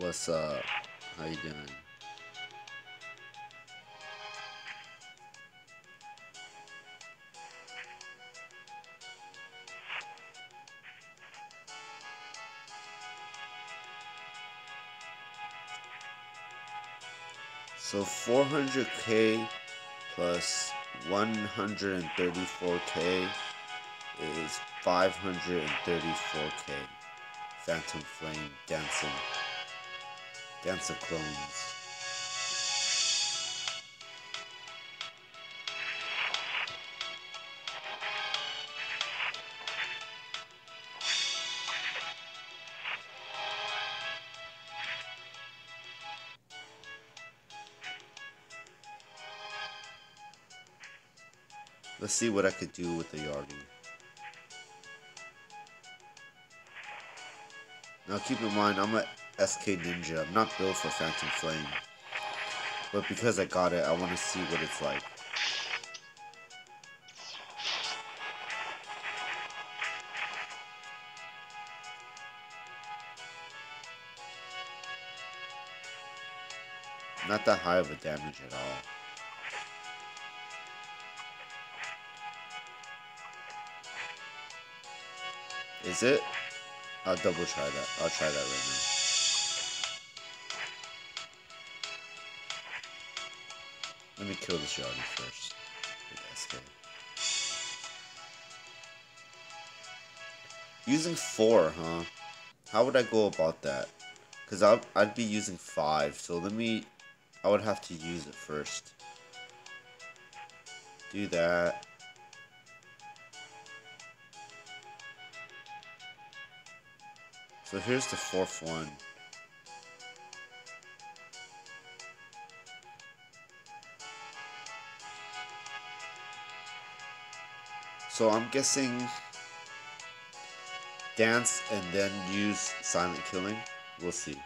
What's up? How you doing? So 400k plus 134k is 534k. Phantom Flame dancing. Dance of clones. Let's see what I could do with the Yardi. Now keep in mind, I'm a SK Ninja. I'm not built for Phantom Flame. But because I got it, I want to see what it's like. Not that high of a damage at all. Is it? I'll double try that. I'll try that right now. Let me kill this Yardi first with SK. Using 4, huh? How would I go about that? Because I'd be using 5, so I would have to use it first. Do that. So here's the 4th one. So I'm guessing dance and then use silent killing. We'll see.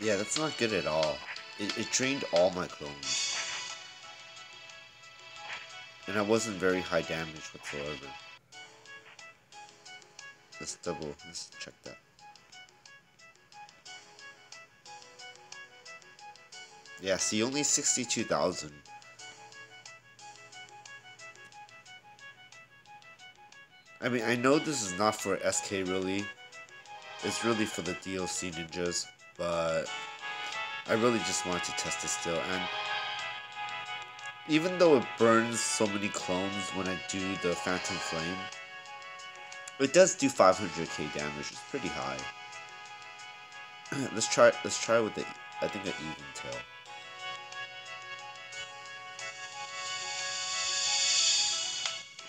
Yeah, that's not good at all. It drained all my clones. And I wasn't very high damage whatsoever. Let's check that. Yeah, see, only 62,000. I mean, I know this is not for SK really. It's really for the DLC ninjas, but I really just wanted to test it still. And even though it burns so many clones when I do the Phantom Flame, it does do 500k damage. It's pretty high. Let's try with the, I think, an even tail.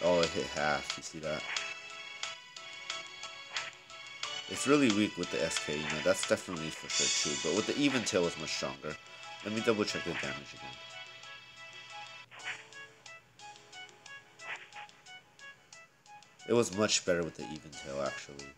Oh, it hit half. You see that? It's really weak with the SK, you know, that's definitely for sure true. But with the even tail, it's much stronger. Let me double check the damage again. It was much better with the even tail, actually.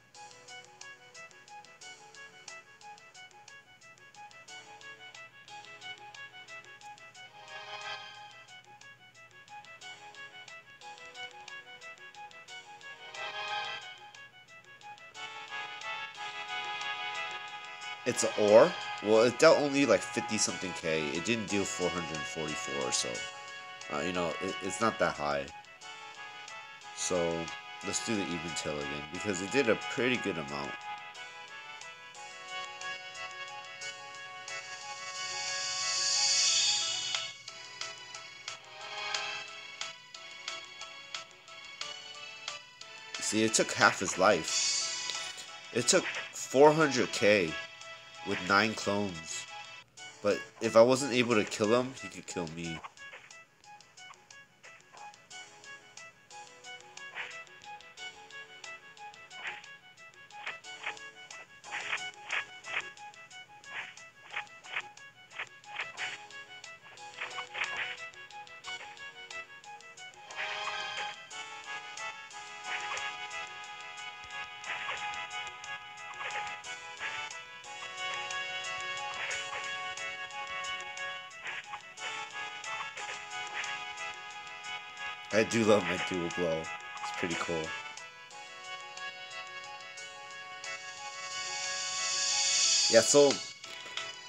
It's an ore? Well, it dealt only like 50 something K. It didn't deal 444, so, you know, it's not that high. So, let's do the even tail again, because it did a pretty good amount. See, it took half his life. It took 400k with 9 clones. But if I wasn't able to kill him, he could kill me. I do love my dual blow. It's pretty cool. Yeah, so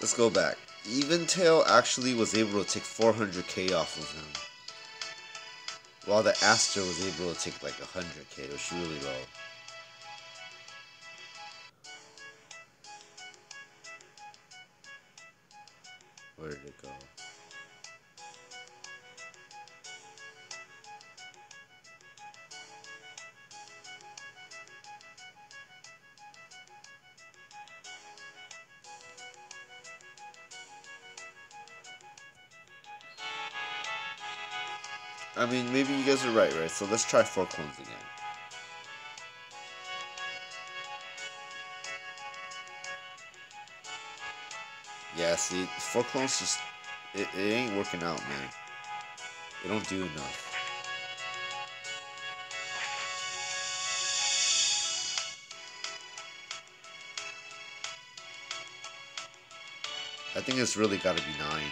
let's go back. Eventail actually was able to take 400k off of him, while the Aster was able to take like 100k. It was really low. Where did it go? I mean, maybe you guys are right? So let's try 4 clones again. Yeah, see, 4 clones just... It ain't working out, man. It don't do enough. I think it's really gotta be 9.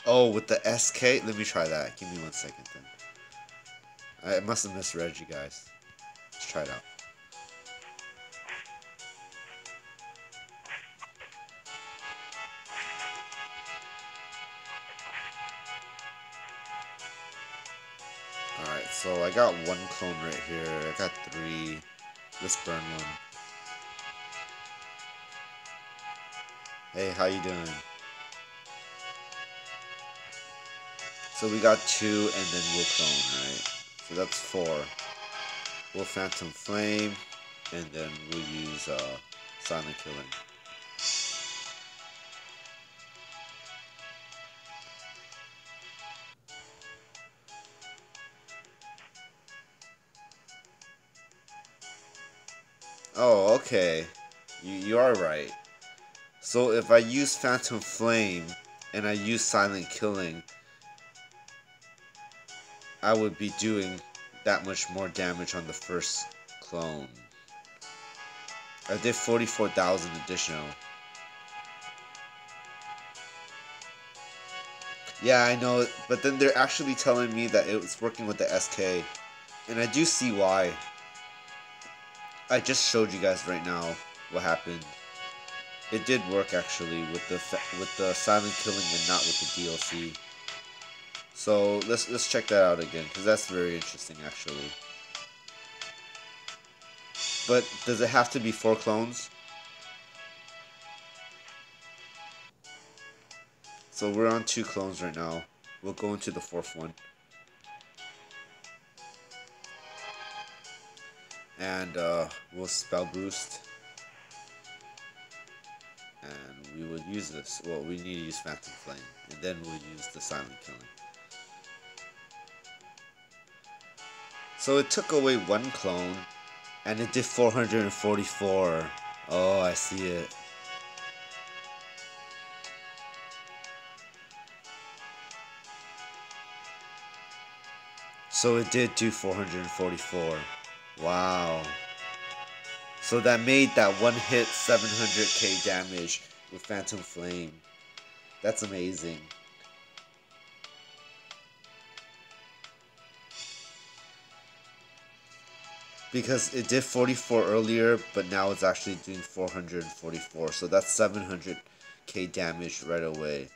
Oh, with the SK? Let me try that. Give me 1 second then. I must have misread you guys. Let's try it out. Alright, so I got 1 clone right here. I got 3. Let's burn one. Hey, how you doing? So we got 2 and then we'll clone, right? So that's 4. We'll Phantom Flame and then we'll use Silent Killing. Oh, okay. You are right. So if I use Phantom Flame and I use Silent Killing, I would be doing that much more damage on the first clone. I did 44,000 additional. Yeah, I know, but then they're actually telling me that it was working with the SK, and I do see why. I just showed you guys right now what happened. It did work actually with the Silent Killing and not with the DLC. So let's check that out again, because that's very interesting actually. But does it have to be 4 clones? So we're on 2 clones right now. We'll go into the 4th one. And we'll spell boost. And we would use this. Well, we need to use Phantom Flame. And then we'll use the Silent Killing. So it took away 1 clone. And it did 444. Oh, I see it. So it did do 444. Wow. So that made that 1 hit 700k damage with Phantom Flame. That's amazing. Because it did 44 earlier, but now it's actually doing 444. So that's 700k damage right away.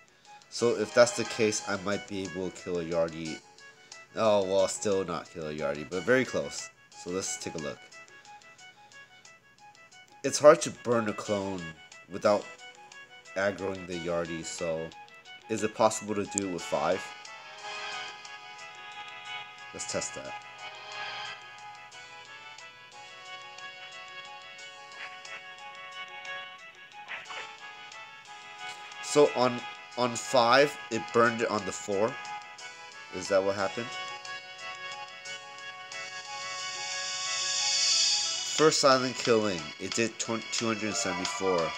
So if that's the case, I might be able to kill a Yardie. Oh, well, still not kill a Yardie, but very close. So let's take a look. It's hard to burn a clone without aggroing the Yardie, so is it possible to do it with 5? Let's test that. So on 5, it burned it on the 4. Is that what happened? First Silent Killing, it did 274.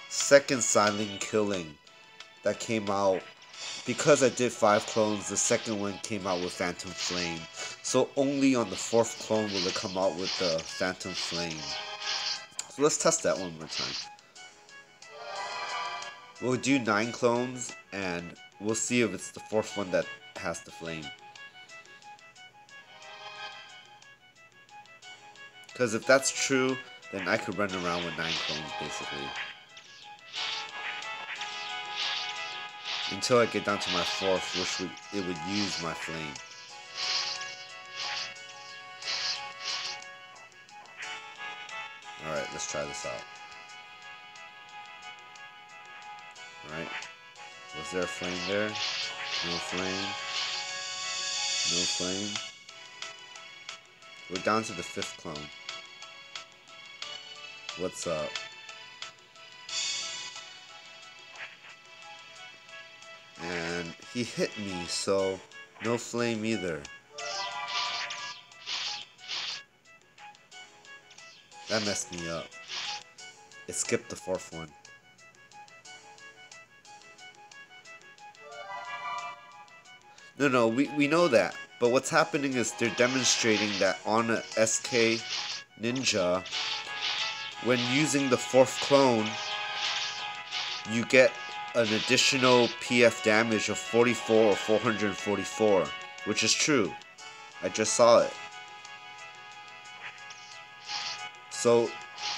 Second Silent Killing, that came out because I did 5 clones, the second one came out with Phantom Flame. So only on the 4th clone will it come out with the Phantom Flame. So let's test that one more time. We'll do 9 clones, and we'll see if it's the 4th one that has the flame. Because if that's true, then I could run around with 9 clones, basically. Until I get down to my 4th, which it would use my flame. Alright, let's try this out. Alright. Was there a flame there? No flame. No flame. We're down to the 5th clone. What's up? And he hit me, so no flame either. That messed me up. It skipped the 4th one. No, we know that. But what's happening is they're demonstrating that on a SK Ninja, when using the 4th clone, you get an additional PF damage of 44 or 444, which is true. I just saw it. So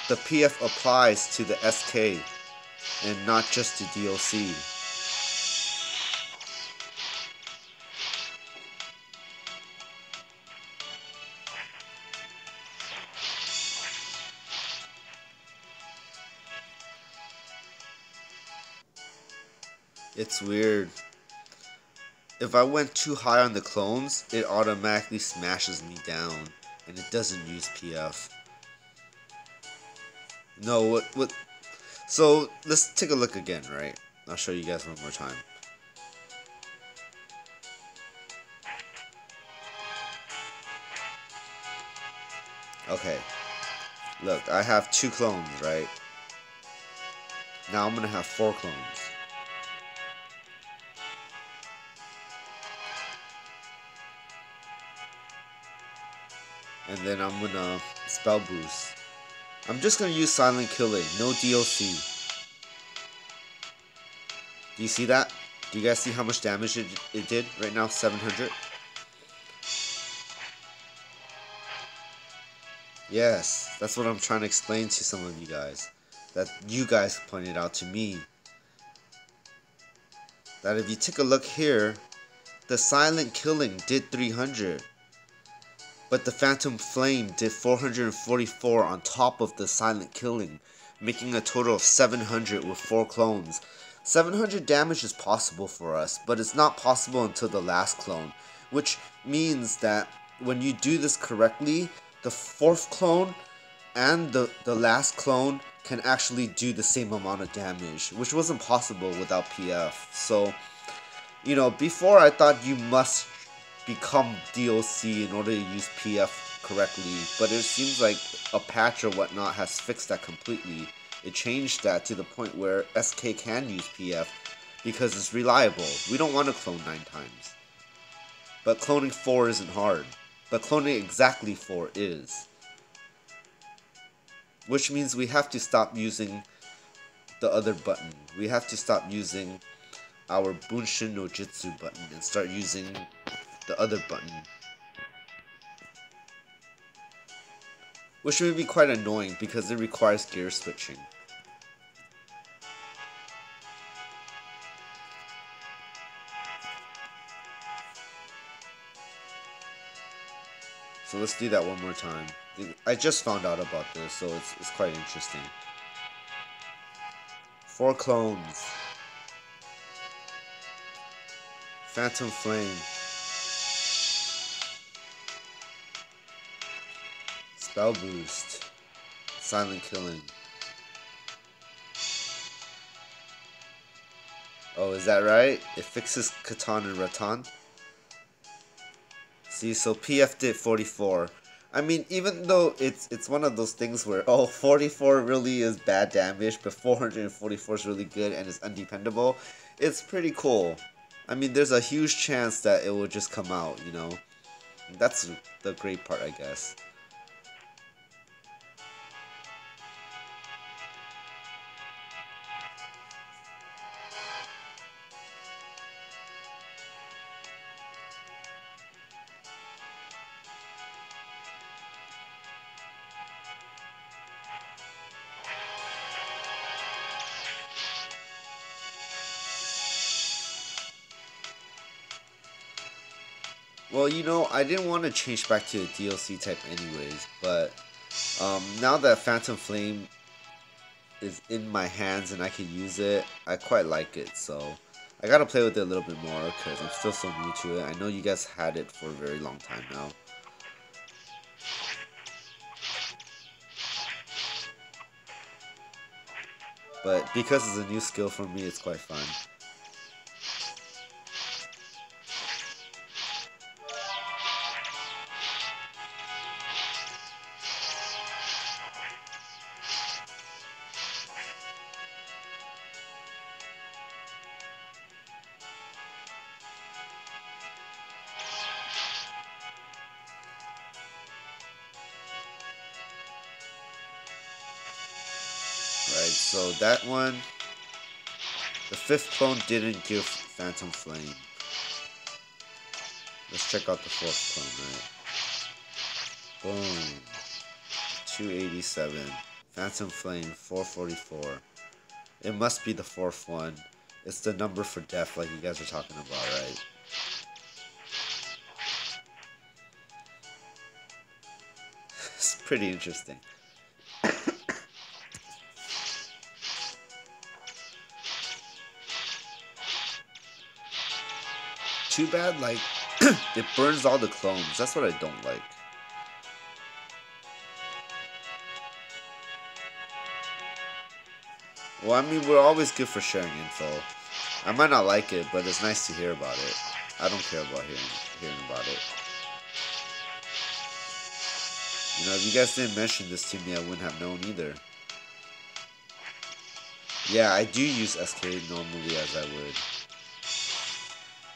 the PF applies to the SK and not just to DLC. It's weird. If I went too high on the clones, it automatically smashes me down, and it doesn't use PF. No, what? So let's take a look again, right? I'll show you guys one more time. Okay. Look, I have 2 clones, right? Now I'm gonna have 4 clones. And then I'm gonna spell boost. I'm just gonna use silent killing, no DLC. Do you see that? Do you guys see how much damage it did right now? 700. Yes, that's what I'm trying to explain to some of you guys. That you guys pointed out to me. That if you take a look here, the silent killing did 300. But the Phantom Flame did 444 on top of the silent killing, making a total of 700 with 4 clones. 700 damage is possible for us, but it's not possible until the last clone, which means that when you do this correctly, the 4th clone and the last clone can actually do the same amount of damage, which wasn't possible without PF. So, you know, before I thought you must become DLC in order to use PF correctly, but it seems like a patch or whatnot has fixed that completely. It changed that to the point where SK can use PF because it's reliable. We don't want to clone 9 times. But cloning 4 isn't hard. But cloning exactly 4 is. Which means we have to stop using the other button. We have to stop using our Bunshin no Jitsu button and start using the other button. Which may be quite annoying because it requires gear switching. So let's do that one more time. I just found out about this, so it's quite interesting. 4 clones. Phantom Flame. Spell boost. Silent killing. Oh, is that right? It fixes Katan and Ratan? See, so PF did 44. I mean, even though it's one of those things where, oh, 44 really is bad damage, but 444 is really good and is undependable, it's pretty cool. I mean, there's a huge chance that it will just come out, you know? That's the great part, I guess. Well, you know, I didn't want to change back to a DLC type anyways, but now that Phantom Flame is in my hands and I can use it, I quite like it. So I gotta play with it a little bit more because I'm still so new to it. I know you guys had it for a very long time now. But because it's a new skill for me, it's quite fun. Right, so that one, the fifth clone didn't give Phantom Flame. Let's check out the fourth clone, right? Boom. 287. Phantom Flame, 444. It must be the fourth one. It's the number for death like you guys are talking about, right? It's pretty interesting. Too bad, like, it burns all the clones. That's what I don't like. Well, I mean, we're always good for sharing info. I might not like it, but it's nice to hear about it. I don't care about hearing about it. You know, if you guys didn't mention this to me, I wouldn't have known either. Yeah, I do use SK normally as I would.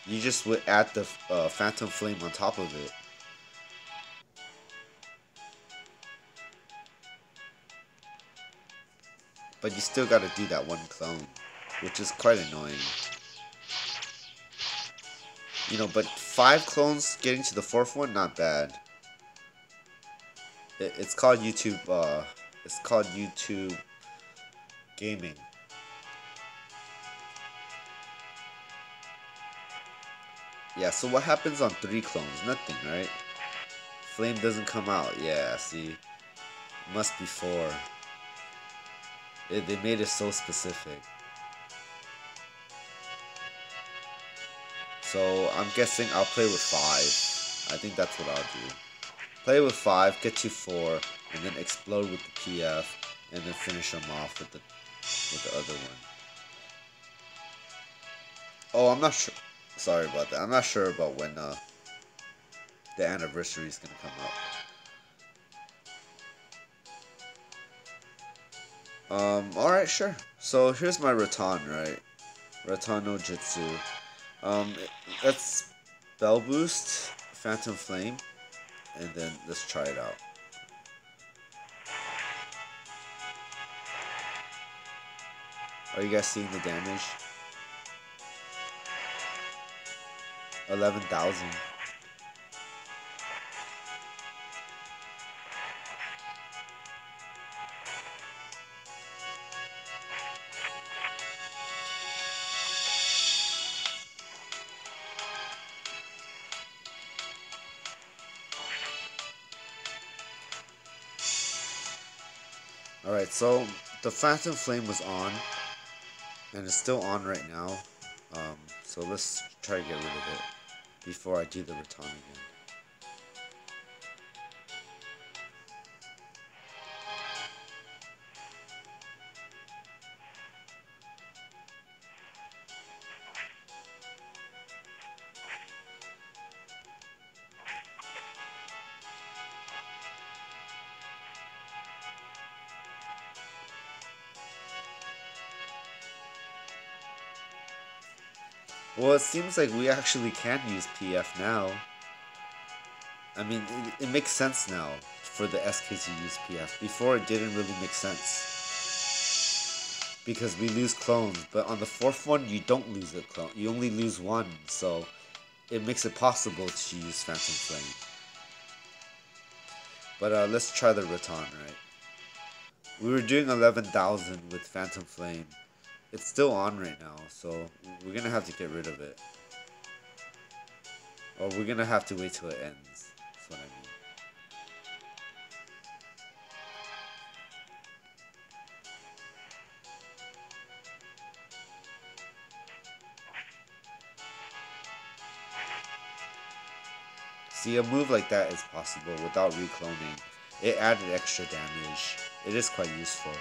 You just would add the Phantom Flame on top of it. But you still gotta do that one clone, which is quite annoying. You know, but 5 clones getting to the fourth one, not bad. It's called YouTube, it's called YouTube Gaming. Yeah, so what happens on 3 clones? Nothing, right? Flame doesn't come out. Yeah, see? Must be 4. They made it so specific. So I'm guessing I'll play with 5. I think that's what I'll do. Play with 5, get to 4, and then explode with the PF, and then finish them off with the other one. Oh, I'm not sure. Sorry about that. I'm not sure about when the anniversary is gonna come out. Alright, sure. So here's my Ratan, right? Ratan no Jutsu. Let's Bell Boost, Phantom Flame, and then let's try it out. Are you guys seeing the damage? 11,000. Alright, so the Phantom Flame was on, and it's still on right now. So let's try to get rid of it before I do the Ratan again. Well, it seems like we actually can use PF now. I mean, it makes sense now for the SK to use PF. Before, it didn't really make sense. Because we lose clones, but on the fourth one, you don't lose a clone. You only lose one, so it makes it possible to use Phantom Flame. But let's try the Raton, right? We were doing 11,000 with Phantom Flame. It's still on right now, so we're gonna have to get rid of it. Or we're gonna have to wait till it ends. That's what I mean. See, a move like that is possible without recloning. It added extra damage. It is quite useful.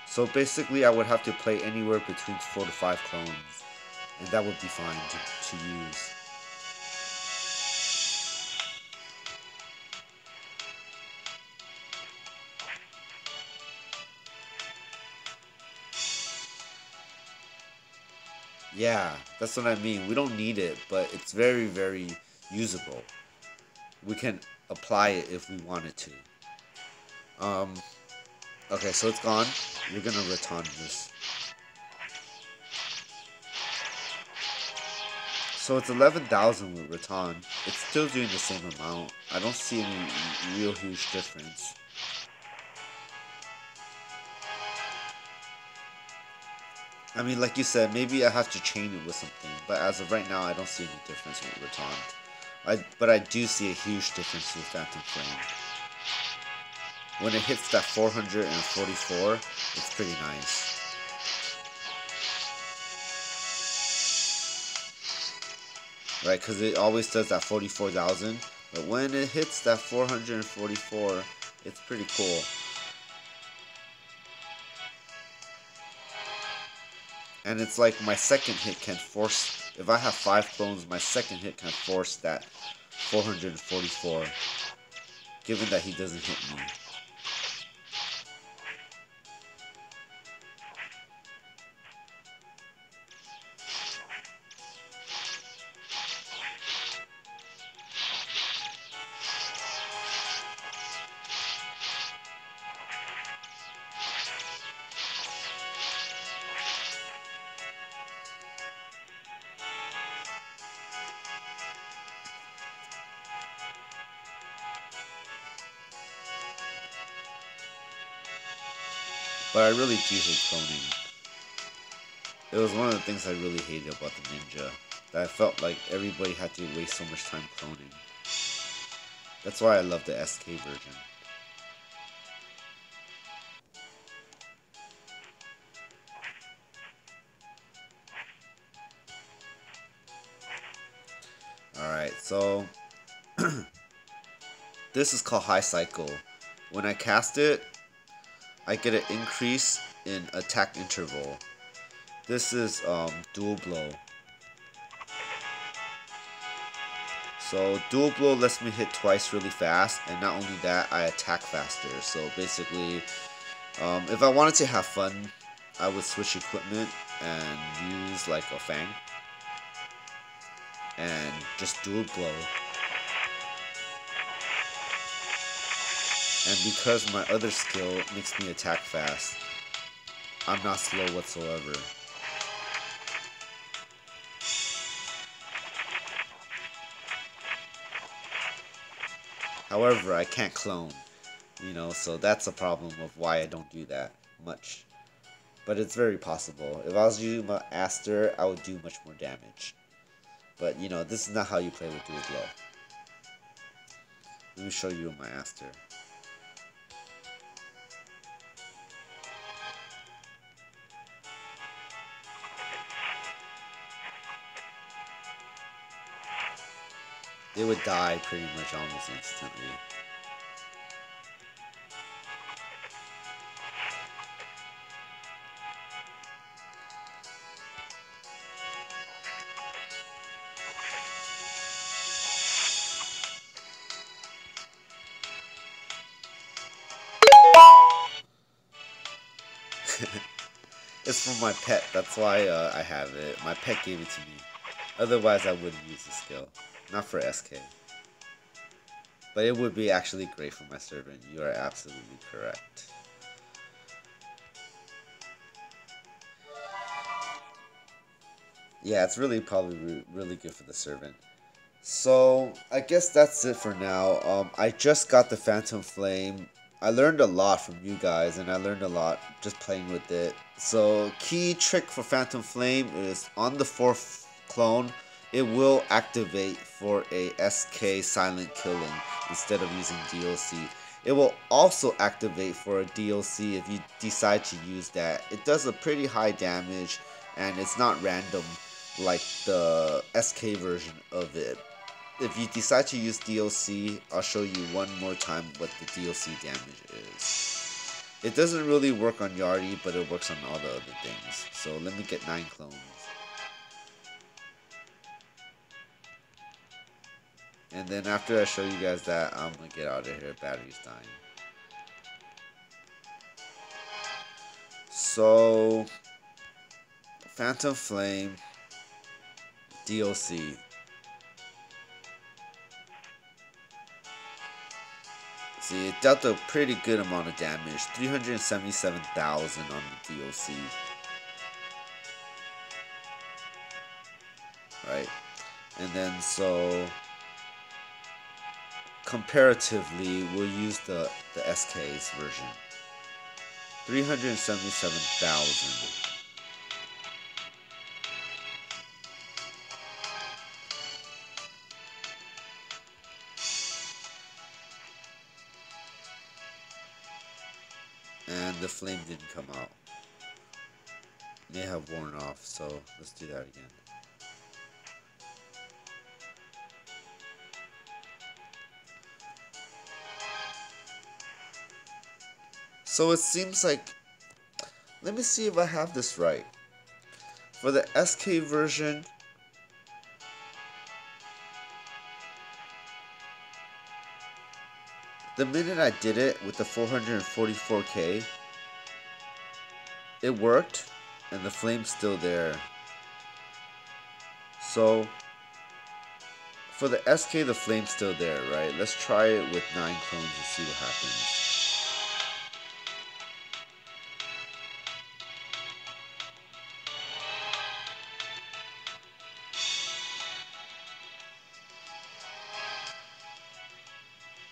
So basically I would have to play anywhere between 4 to 5 clones. And that would be fine to use. Yeah, that's what I mean. We don't need it, but it's very, very usable. We can apply it if we wanted to. Okay, so it's gone. We're gonna return this. So it's 11,000 with Raton. It's still doing the same amount. I don't see any real huge difference. I mean, like you said, maybe I have to chain it with something, but as of right now, I don't see any difference with Raton. But I do see a huge difference with Phantom Flame. When it hits that 444, it's pretty nice. Right, because it always does that 44,000, but when it hits that 444, it's pretty cool. And it's like my second hit can force, if I have 5 clones, my second hit can force that 444, given that he doesn't hit me. But I really do hate cloning. It was one of the things I really hated about the Ninja, that I felt like everybody had to waste so much time cloning. That's why I love the SK version. Alright, so this is called High Cycle. When I cast it, I get an increase in attack interval. This is dual blow. So dual blow lets me hit twice really fast, and not only that, I attack faster. So basically, if I wanted to have fun, I would switch equipment and use like a Fang and just dual blow. And because my other skill makes me attack fast, I'm not slow whatsoever. However, I can't clone, so that's a problem of why I don't do that much. But it's very possible. If I was using my Aster, I would do much more damage. But, this is not how you play with dual blow. Let me show you my Aster. They would die pretty much almost instantly. It's from my pet. That's why I have it. My pet gave it to me. Otherwise, I wouldn't use the skill. Not for SK. But it would be actually great for my servant. You are absolutely correct. Yeah, it's really probably really good for the servant. So I guess that's it for now. I just got the Phantom Flame. I learned a lot from you guys, and I learned a lot just playing with it. So key trick for Phantom Flame is on the 4th clone, it will activate for a SK silent killing instead of using DLC. It will also activate for a DLC if you decide to use that. It does a pretty high damage, and it's not random like the SK version of it. If you decide to use DLC, I'll show you one more time what the DLC damage is. It doesn't really work on Yardi, but it works on all the other things. So let me get 9 clones. And then after I show you guys that, I'm gonna get out of here. Battery's dying. So, Phantom Flame, DLC. See, it dealt a pretty good amount of damage, 377,000 on the DLC. Right? And then so comparatively, we'll use the SK's version. 377,000. And the flame didn't come out. It may have worn off, so let's do that again. So it seems like, let me see if I have this right. For the SK version, the minute I did it with the 444k, it worked, and the flame's still there. So, for the SK, the flame's still there, right? Let's try it with 9 clones and see what happens.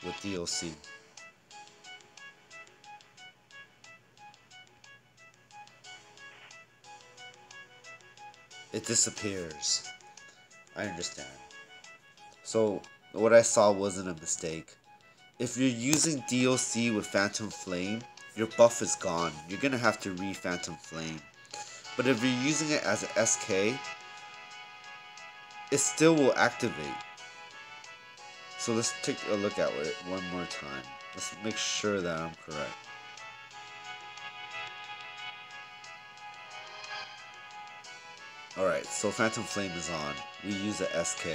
With DLC. It disappears. I understand. So, what I saw wasn't a mistake. If you're using DLC with Phantom Flame, your buff is gone. You're gonna have to re-Phantom Flame. But if you're using it as an SK, it still will activate. So let's take a look at it one more time. Let's make sure that I'm correct. Alright, so Phantom Flame is on. We use a SK.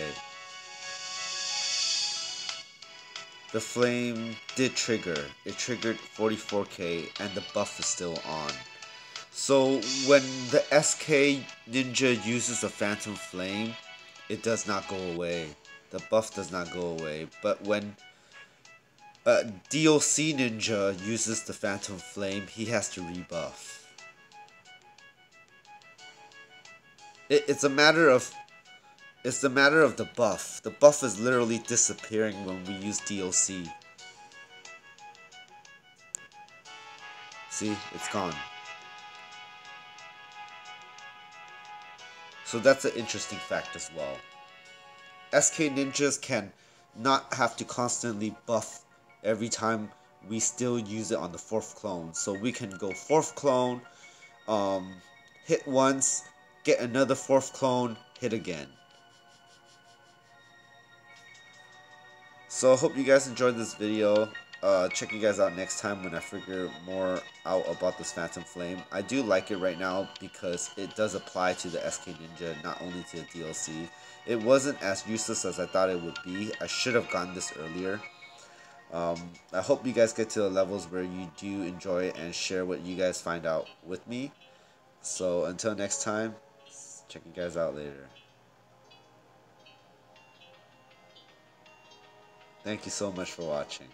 The flame did trigger. It triggered 44k and the buff is still on. So when the SK ninja uses a Phantom Flame, it does not go away. The buff does not go away. But when DLC ninja uses the Phantom Flame, he has to rebuff. It's a matter of the buff. The buff is literally disappearing when we use DLC. See, it's gone. So that's an interesting fact as well. SK ninjas can not have to constantly buff every time we still use it on the 4th clone. So we can go 4th clone, hit once, get another 4th clone, hit again. So I hope you guys enjoyed this video. Check you guys out next time when I figure more out about this Phantom Flame. I do like it right now because it does apply to the SK Ninja, not only to the DLC. It wasn't as useless as I thought it would be. I should have gotten this earlier. I hope you guys get to the levels where you do enjoy it and share what you guys find out with me. So until next time, check you guys out later. Thank you so much for watching.